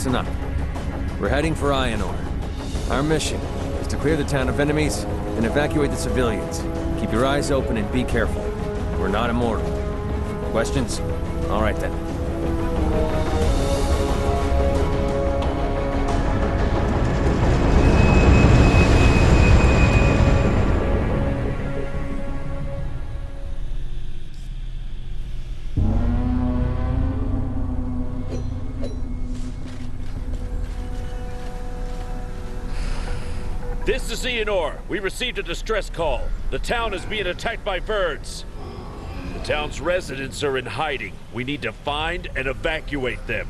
listen up. We're heading for Aelion. Our mission is to clear the town of enemies and evacuate the civilians. Keep your eyes open and be careful. We're not immortal. Questions? All right then. This is Aelion. We received a distress call. The town is being attacked by birds. The town's residents are in hiding. We need to find and evacuate them.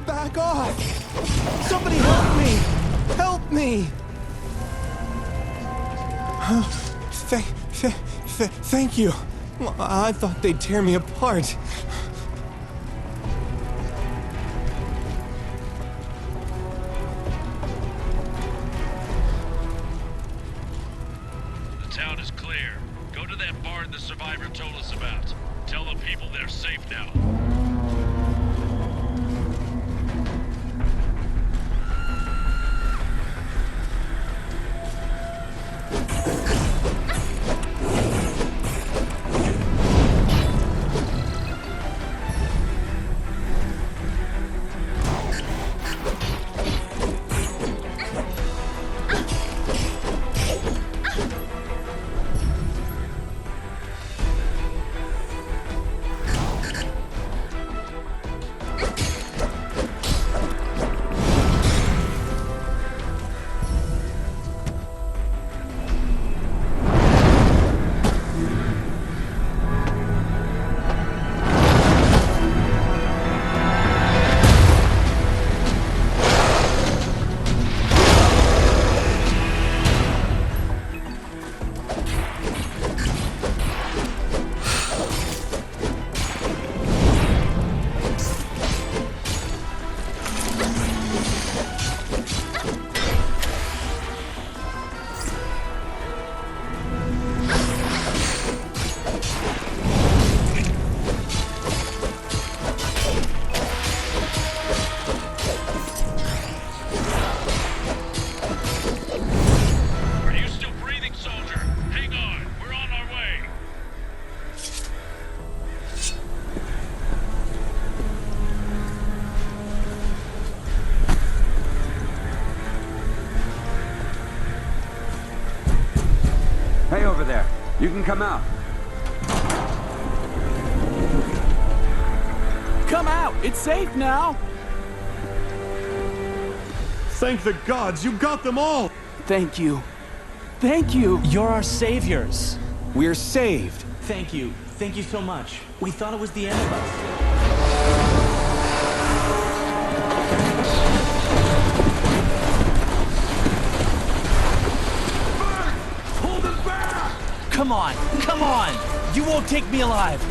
Back off! Somebody help me! Help me! Thank you. I thought they'd tear me apart. The town is clear. Go to that barn the survivor told us about. Tell the people they're safe now. Hey, over there. You can come out. Come out! It's safe now! Thank the gods, you got them all! Thank you. Thank you! You're our saviors. We're saved. Thank you. Thank you so much. We thought it was the end of us. Come on! Come on! You won't take me alive!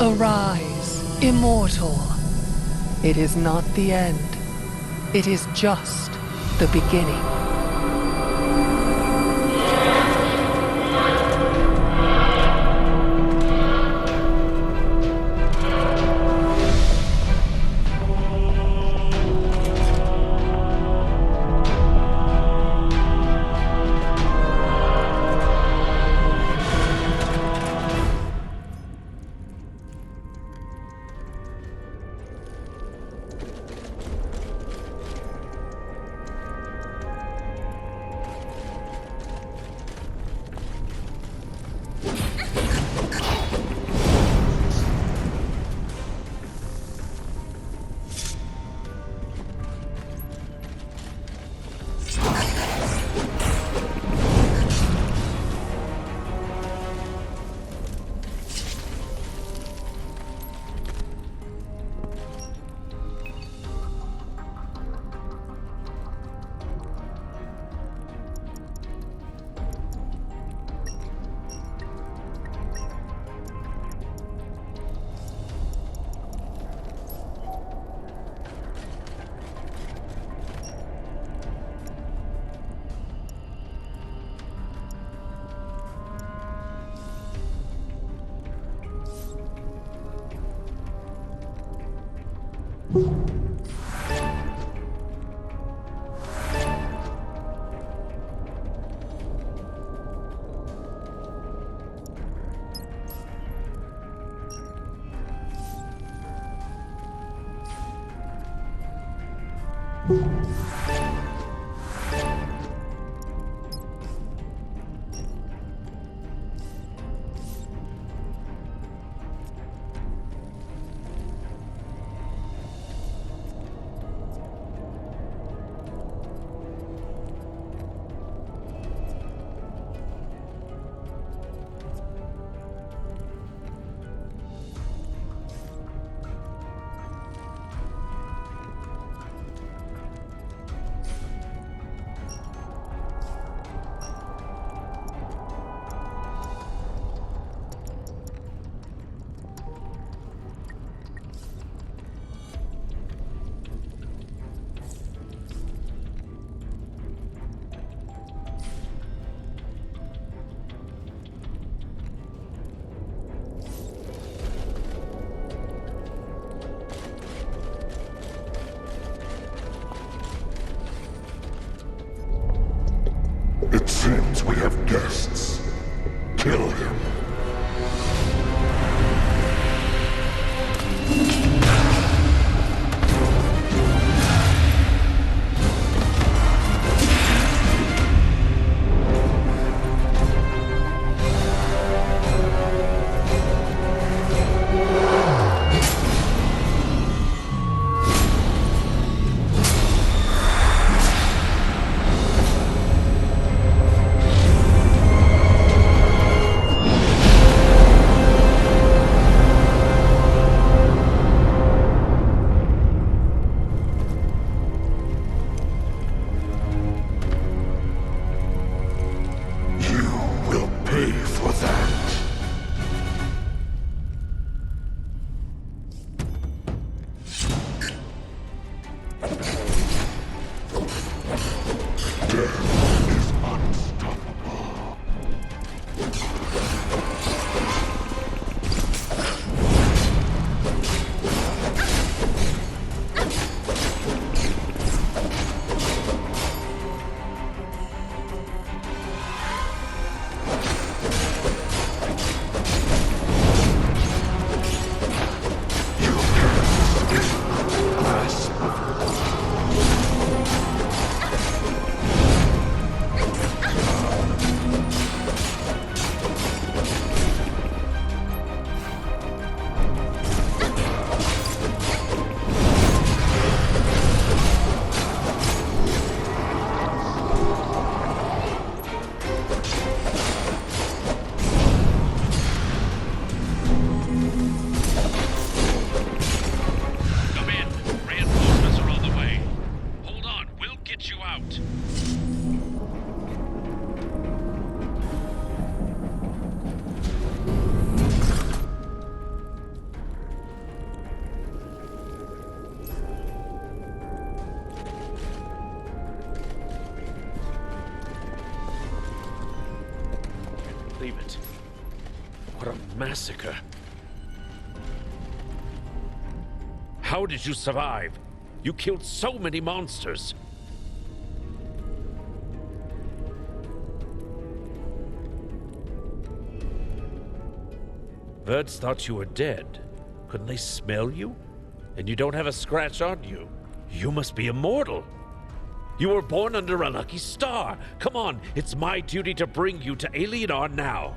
Arise, Immortal. It is not the end. It is just the beginning. What a massacre. How did you survive? You killed so many monsters. Birds thought you were dead. Couldn't they smell you? And you don't have a scratch on you. You must be immortal. You were born under a lucky star. Come on, it's my duty to bring you to Aelion now.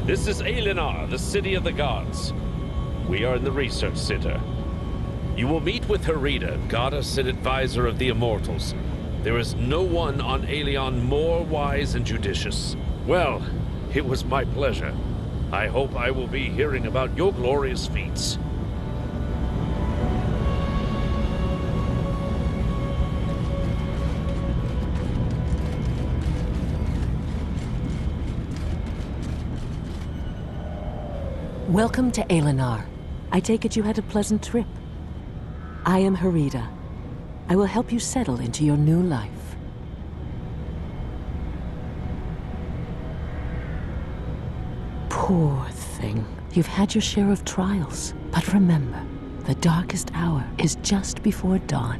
This is Aelion, the city of the gods. We are in the research center. You will meet with Herida, goddess and advisor of the Immortals. There is no one on Aelion more wise and judicious. Well, it was my pleasure. I hope I will be hearing about your glorious feats. Welcome to Aelion. I take it you had a pleasant trip. I am Herida. I will help you settle into your new life. Poor thing. You've had your share of trials, but remember, the darkest hour is just before dawn.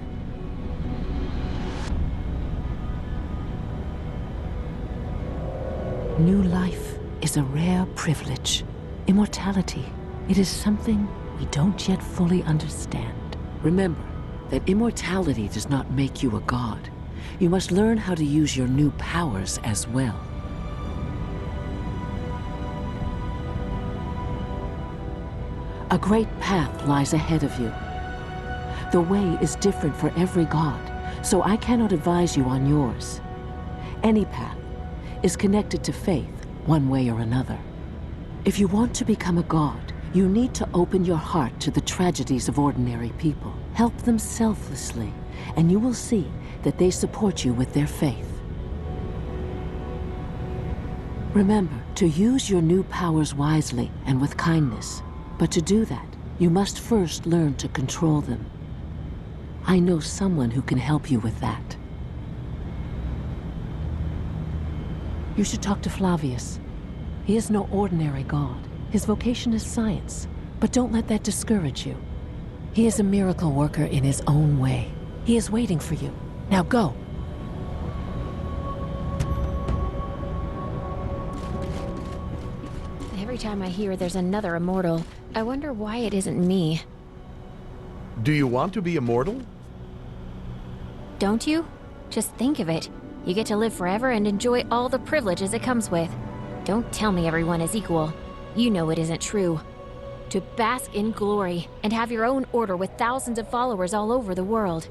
New life is a rare privilege. Immortality, it is something we don't yet fully understand. Remember that immortality does not make you a god. You must learn how to use your new powers as well. A great path lies ahead of you. The way is different for every god, so I cannot advise you on yours. Any path is connected to faith, one way or another. If you want to become a god, you need to open your heart to the tragedies of ordinary people. Help them selflessly, and you will see that they support you with their faith. Remember to use your new powers wisely and with kindness. But to do that, you must first learn to control them. I know someone who can help you with that. You should talk to Flavius. He is no ordinary god. His vocation is science, but don't let that discourage you. He is a miracle worker in his own way. He is waiting for you. Now go. Every time I hear there's another immortal, I wonder why it isn't me. Do you want to be immortal? Don't you? Just think of it. You get to live forever and enjoy all the privileges it comes with. Don't tell me everyone is equal. You know it isn't true. To bask in glory and have your own order with thousands of followers all over the world.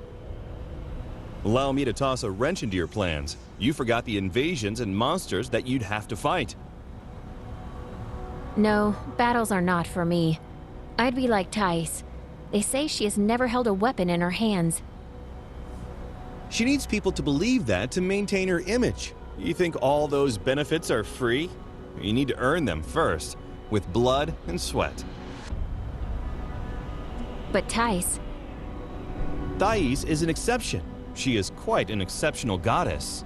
Allow me to toss a wrench into your plans. You forgot the invasions and monsters that you'd have to fight. No, battles are not for me. I'd be like Thais. They say she has never held a weapon in her hands. She needs people to believe that to maintain her image. You think all those benefits are free? You need to earn them first, with blood and sweat. But Thais... Thais is an exception. She is quite an exceptional goddess.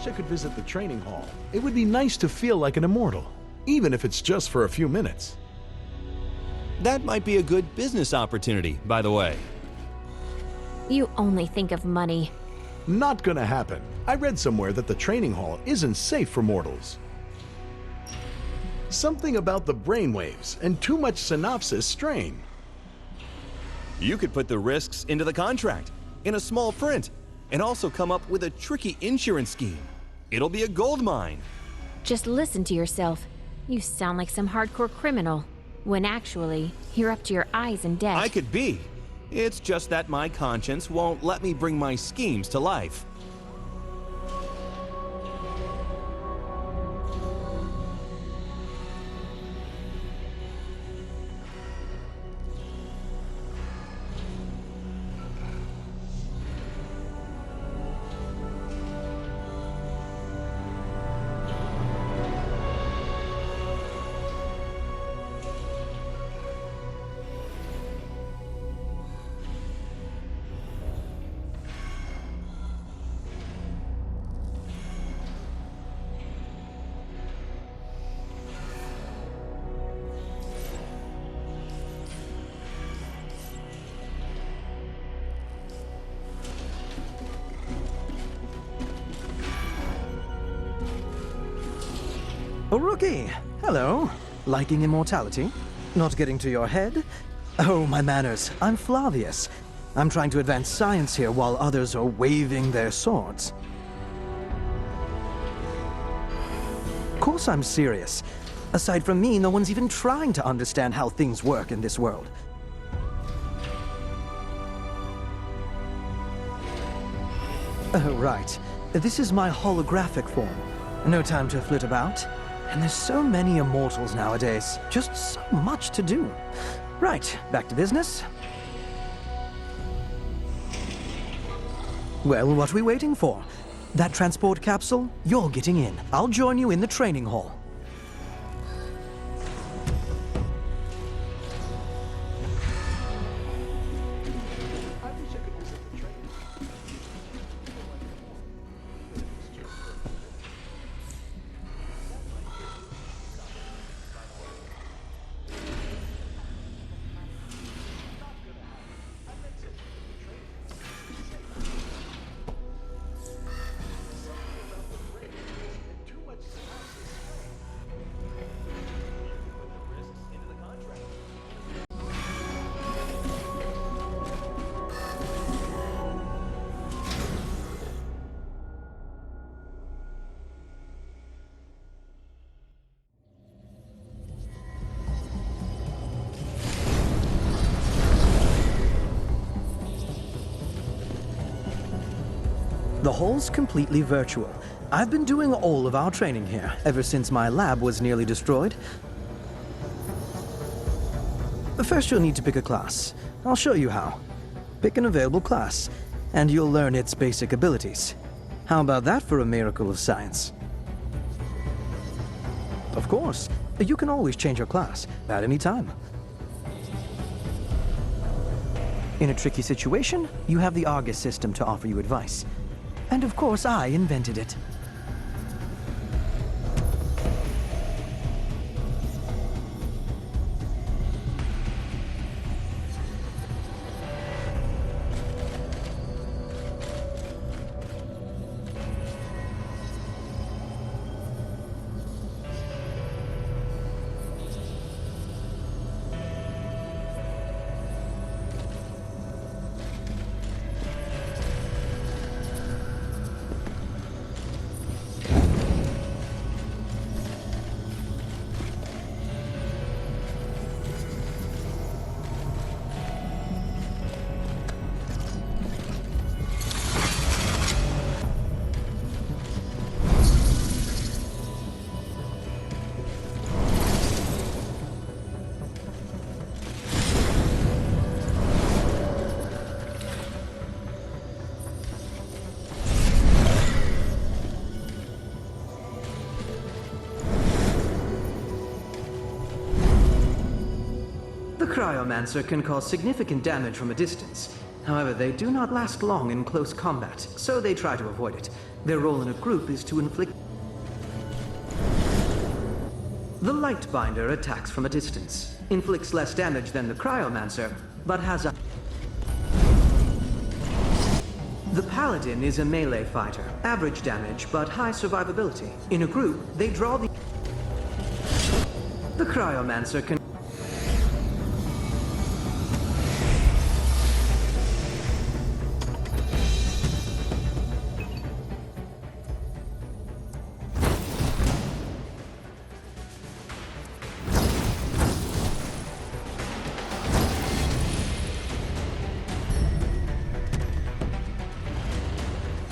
I could visit the training hall. It would be nice to feel like an immortal, even if it's just for a few minutes. That might be a good business opportunity, by the way. You only think of money. Not gonna happen. I read somewhere that the training hall isn't safe for mortals. Something about the brainwaves and too much synopsis strain. You could put the risks into the contract, in a small print. and also come up with a tricky insurance scheme. It'll be a gold mine. Just listen to yourself. You sound like some hardcore criminal, when actually, you're up to your eyes in debt. I could be. It's just that my conscience won't let me bring my schemes to life. Oh, rookie! Hello. Liking immortality? Not getting to your head? Oh, my manners. I'm Flavius. I'm trying to advance science here while others are waving their swords. Of course I'm serious. Aside from me, no one's even trying to understand how things work in this world. Oh, right. This is my holographic form. No time to flit about. And there's so many immortals nowadays. Just so much to do. Right, back to business. Well, what are we waiting for? That transport capsule? You're getting in. I'll join you in the training hall. The hall's completely virtual. I've been doing all of our training here, ever since my lab was nearly destroyed. First, you'll need to pick a class. I'll show you how. Pick an available class, and you'll learn its basic abilities. How about that for a miracle of science? Of course, you can always change your class at any time. In a tricky situation, you have the Argus system to offer you advice. And of course, I invented it. The Cryomancer can cause significant damage from a distance. However, they do not last long in close combat, so they try to avoid it. Their role in a group is to inflict... The Lightbinder attacks from a distance, inflicts less damage than the Cryomancer, but has a... The Paladin is a melee fighter, average damage, but high survivability. In a group, they draw the... The Cryomancer can...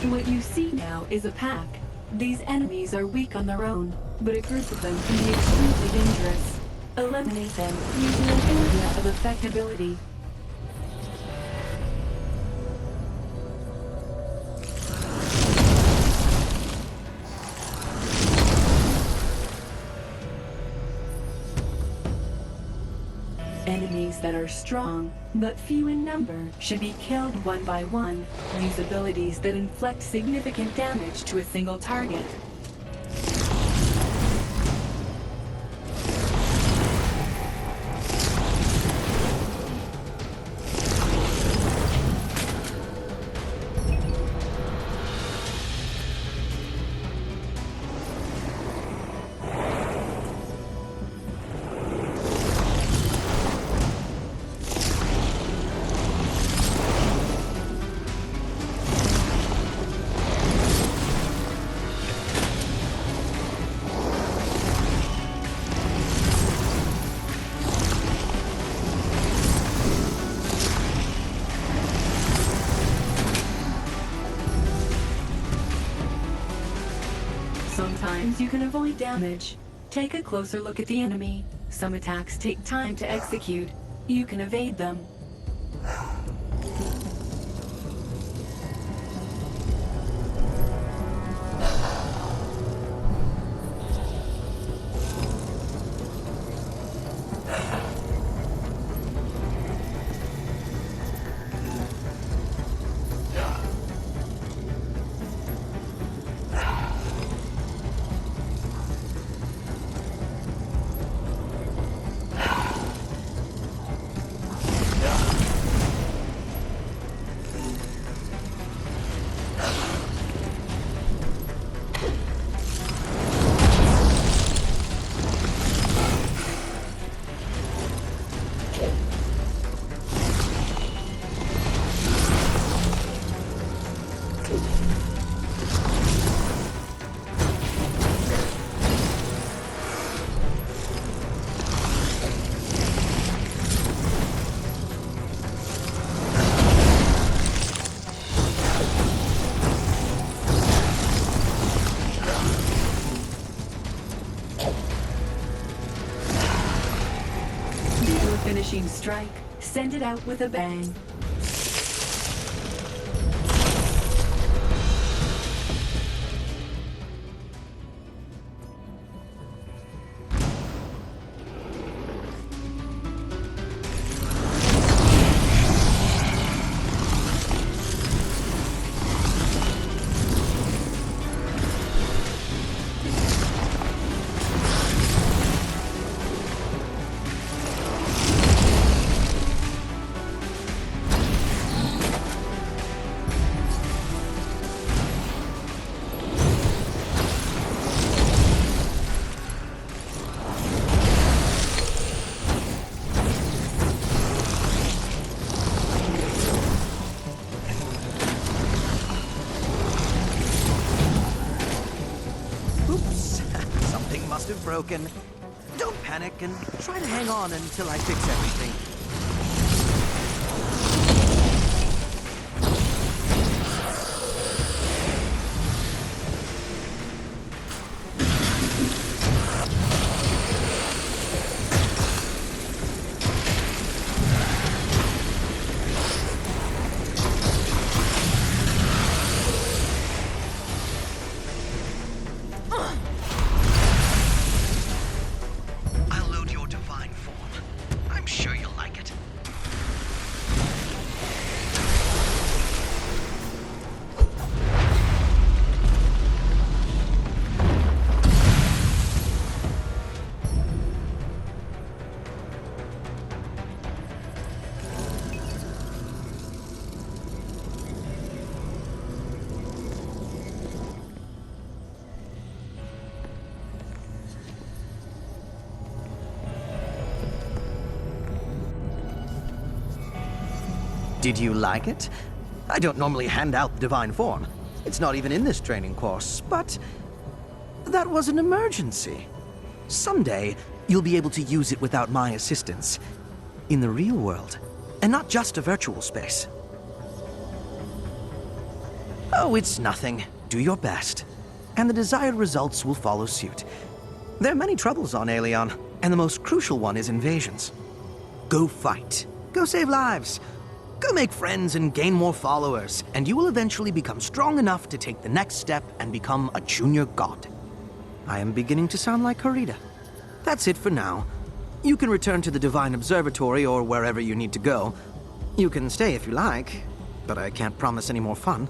What you see now is a pack. These enemies are weak on their own, but a group of them can be extremely dangerous. Eliminate them using an area of effectability. Enemies that are strong, but few in number, should be killed one by one. Use abilities that inflict significant damage to a single target. Sometimes you can avoid damage. Take a closer look at the enemy. Some attacks take time to execute. You can evade them. Finishing strike. Send it out with a bang. Broken. Don't panic and try to hang on until I fix everything. Did you like it? I don't normally hand out divine form. It's not even in this training course, but that was an emergency. Someday, you'll be able to use it without my assistance. In the real world, and not just a virtual space. Oh, it's nothing. Do your best. And the desired results will follow suit. There are many troubles on Aelion, and the most crucial one is invasions. Go fight. Go save lives. Go make friends and gain more followers, and you will eventually become strong enough to take the next step and become a junior god. I am beginning to sound like Harita. That's it for now. You can return to the Divine Observatory or wherever you need to go. You can stay if you like, but I can't promise any more fun.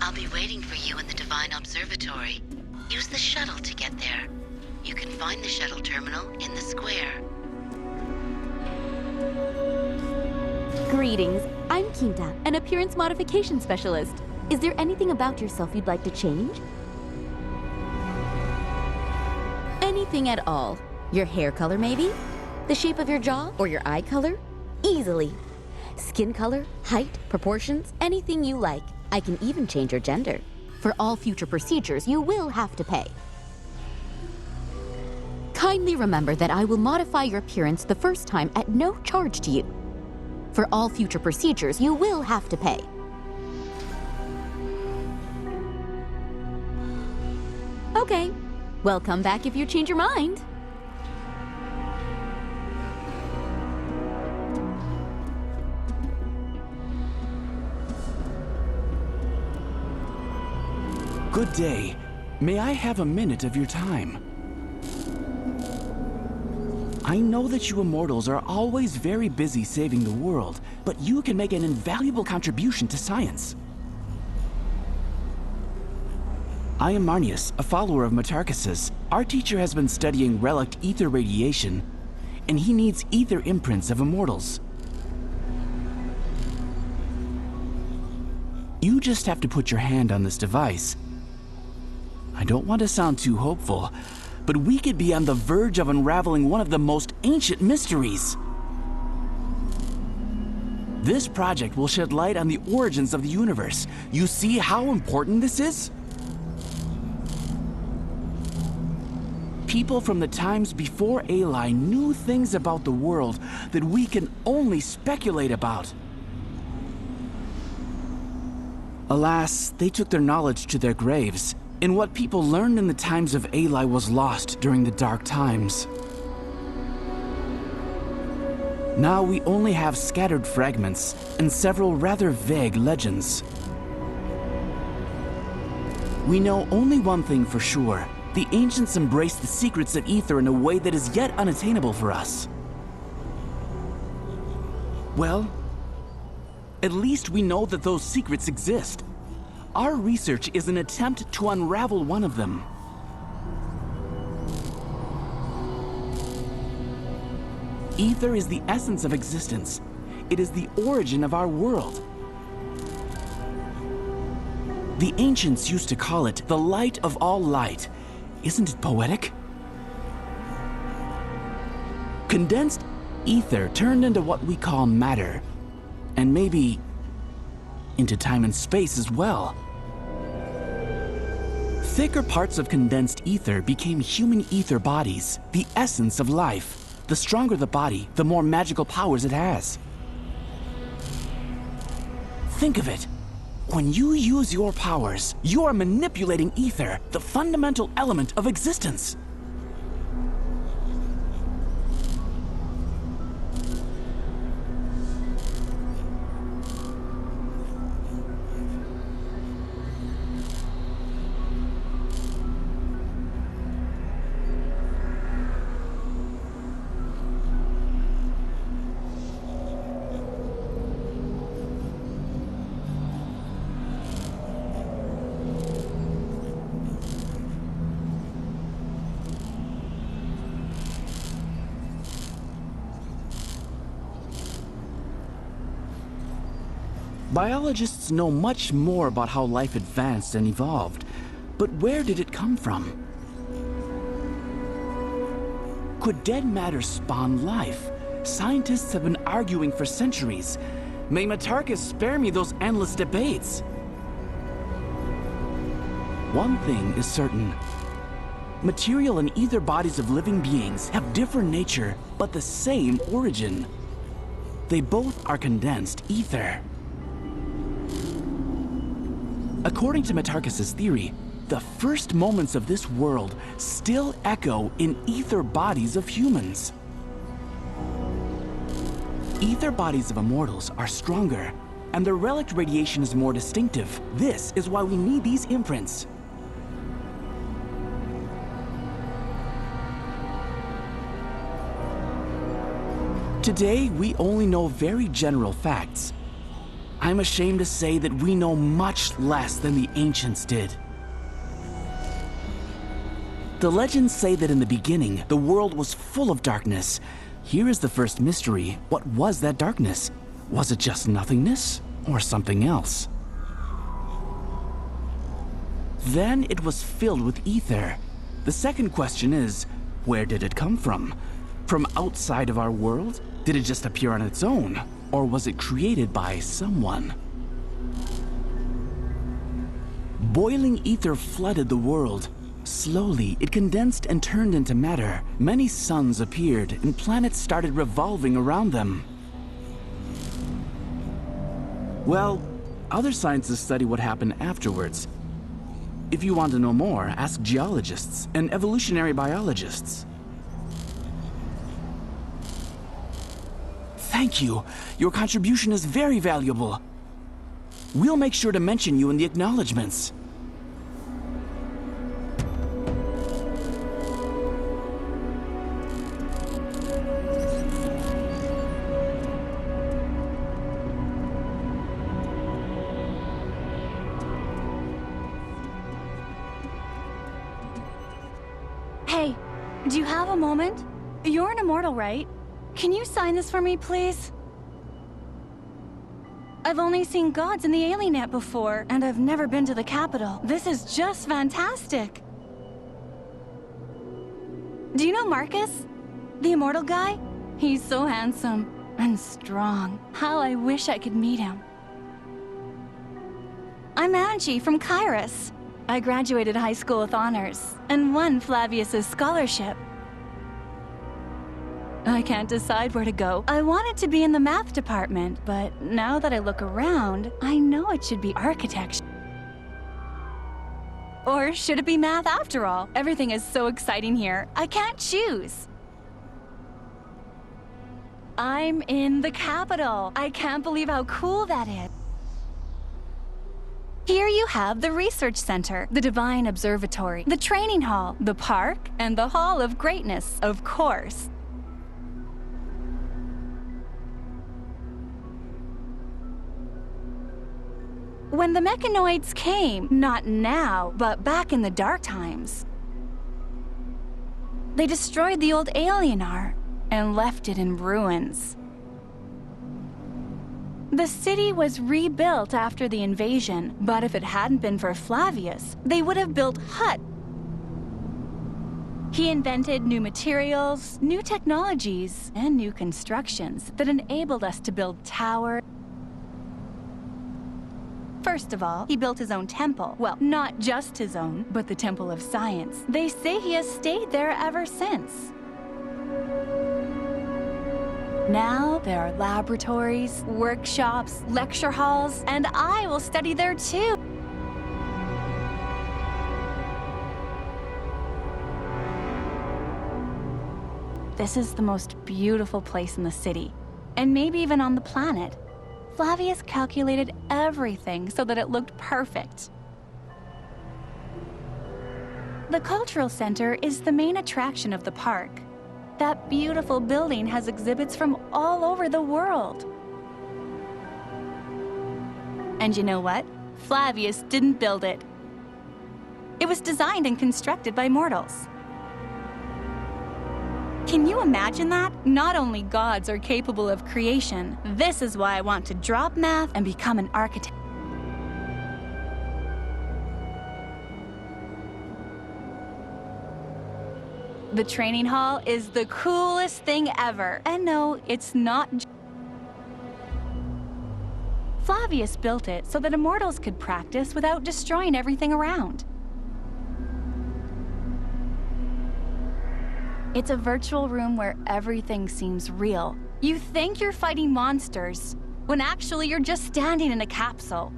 I'll be waiting for you in the Divine Observatory. Use the shuttle to get there. You can find the shuttle terminal in the square. Greetings. I'm Kinta, an appearance modification specialist. Is there anything about yourself you'd like to change? Anything at all. Your hair color, maybe? The shape of your jaw or your eye color? Easily. Skin color, height, proportions, anything you like. I can even change your gender. For all future procedures, you will have to pay. Kindly remember that I will modify your appearance the first time at no charge to you. For all future procedures, you will have to pay. Okay. Well, come back if you change your mind. Good day. May I have a minute of your time? I know that you Immortals are always very busy saving the world, but you can make an invaluable contribution to science. I am Marnius, a follower of Matarchus's. Our teacher has been studying relic ether radiation, and he needs ether imprints of Immortals. You just have to put your hand on this device. I don't want to sound too hopeful, but we could be on the verge of unraveling one of the most ancient mysteries. This project will shed light on the origins of the universe. You see how important this is? People from the times before Aelion knew things about the world that we can only speculate about. Alas, they took their knowledge to their graves, and what people learned in the times of Aelion was lost during the dark times. Now we only have scattered fragments and several rather vague legends. We know only one thing for sure. The ancients embraced the secrets of ether in a way that is yet unattainable for us. Well, at least we know that those secrets exist. Our research is an attempt to unravel one of them. Ether is the essence of existence. It is the origin of our world. The ancients used to call it the light of all light. Isn't it poetic? Condensed ether turned into what we call matter, and maybe into time and space as well. Thicker parts of condensed ether became human ether bodies, the essence of life. The stronger the body, the more magical powers it has. Think of it. When you use your powers, you are manipulating ether, the fundamental element of existence. Biologists know much more about how life advanced and evolved, but where did it come from? Could dead matter spawn life? Scientists have been arguing for centuries. May Matarchus spare me those endless debates. One thing is certain. Material and ether bodies of living beings have different nature, but the same origin. They both are condensed ether. According to Matarchus' theory, the first moments of this world still echo in ether bodies of humans. Ether bodies of immortals are stronger, and their relic radiation is more distinctive. This is why we need these imprints. Today, we only know very general facts. I'm ashamed to say that we know much less than the ancients did. The legends say that in the beginning, the world was full of darkness. Here is the first mystery. What was that darkness? Was it just nothingness, or something else? Then it was filled with ether. The second question is, where did it come from? From outside of our world? Did it just appear on its own? Or was it created by someone? Boiling ether flooded the world. Slowly, it condensed and turned into matter. Many suns appeared, and planets started revolving around them. Well, other sciences study what happened afterwards. If you want to know more, ask geologists and evolutionary biologists. Thank you. Your contribution is very valuable. We'll make sure to mention you in the acknowledgements. Hey, do you have a moment? You're an immortal, right? Can you sign this for me, please? I've only seen gods in the Aelion before, and I've never been to the capital. This is just fantastic. Do you know Marcus? The immortal guy? He's so handsome and strong. How I wish I could meet him. I'm Angie from Kairos. I graduated high school with honors and won Flavius's scholarship. I can't decide where to go. I wanted to be in the math department, but now that I look around, I know it should be architecture. Or should it be math after all? Everything is so exciting here. I can't choose. I'm in the capital. I can't believe how cool that is. Here you have the research center, the Divine Observatory, the training hall, the park, and the Hall of Greatness, of course. When the mechanoids came, not now, but back in the dark times, they destroyed the old Aelion and left it in ruins. The city was rebuilt after the invasion, but if it hadn't been for Flavius, they would have built Hut. He invented new materials, new technologies, and new constructions that enabled us to build towers First of all, he built his own temple. Well, not just his own, but the Temple of Science. They say he has stayed there ever since. Now there are laboratories, workshops, lecture halls, and I will study there too. This is the most beautiful place in the city, and maybe even on the planet. Flavius calculated everything so that it looked perfect. The cultural center is the main attraction of the park. That beautiful building has exhibits from all over the world. And you know what? Flavius didn't build it. It was designed and constructed by mortals. Can you imagine that? Not only gods are capable of creation. This is why I want to drop math and become an architect. The training hall is the coolest thing ever. And no, it's not. Flavius built it so that immortals could practice without destroying everything around. It's a virtual room where everything seems real. You think you're fighting monsters, when actually you're just standing in a capsule.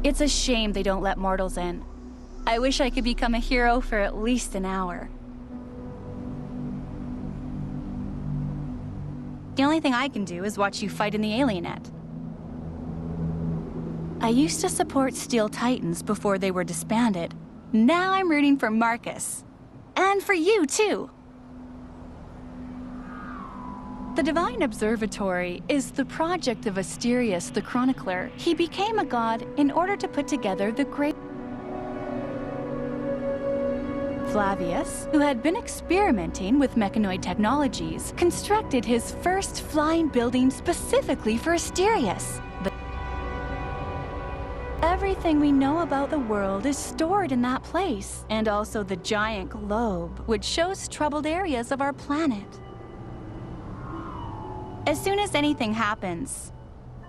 It's a shame they don't let mortals in. I wish I could become a hero for at least an hour. The only thing I can do is watch you fight in the Aelionet. I used to support Steel Titans before they were disbanded. Now I'm rooting for Marcus. And for you, too. The Divine Observatory is the project of Asterius the Chronicler. He became a god in order to put together the great... Flavius, who had been experimenting with mechanoid technologies, constructed his first flying building specifically for Asterius. Everything we know about the world is stored in that place, and also the giant globe, which shows troubled areas of our planet. As soon as anything happens,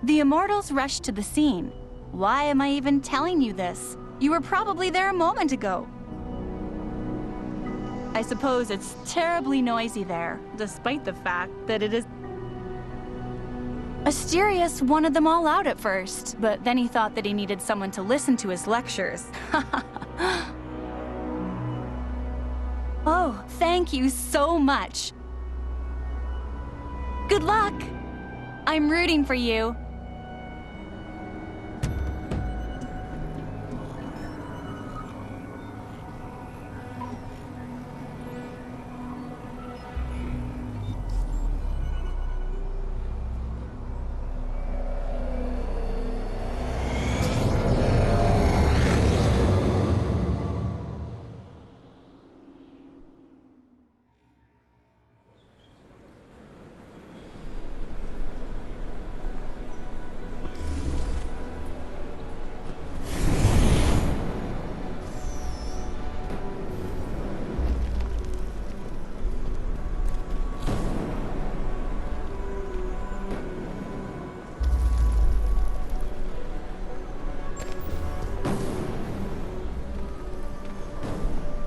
the Immortals rush to the scene. Why am I even telling you this? You were probably there a moment ago. I suppose it's terribly noisy there, despite the fact that it is... Asterius wanted them all out at first, but then he thought that he needed someone to listen to his lectures. Oh, thank you so much. Good luck! I'm rooting for you.